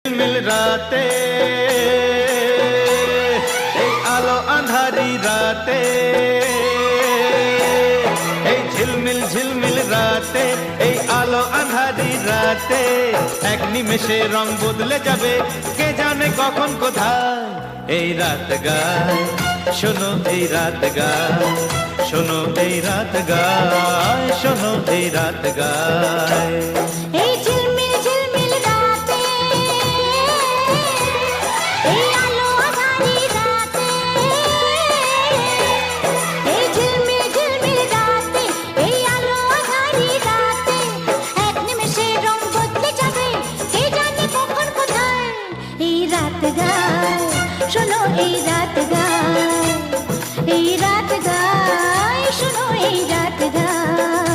ঝিলমিল রাতে, এই আলো আঁধারি রাতে, এই ঝিলমিল ঝিলমিল রাতে, এই আলো আঁধারি রাতে, এক নিমেষে রং বদলে যাবে কে জানে কখন কোথায়। এই রাত গায়, শোনো এই রাত গায়, শোনো এই রাত গায়, শোনো এই রাত গায়। এই ঝিলমিল ঝিলমিল রাতে, এই আলো আঁধারি রাতে, এই ঝিলমিল ঝিলমিল রাতে, এই আলো আঁধারি রাতে, এক নিমেষে রং বদলে যাবে কে জানে কখন কোথায়। এই রাত গায়, শোনো এই রাত গায়, এই রাত গায়, শোনো এই রাত গায়।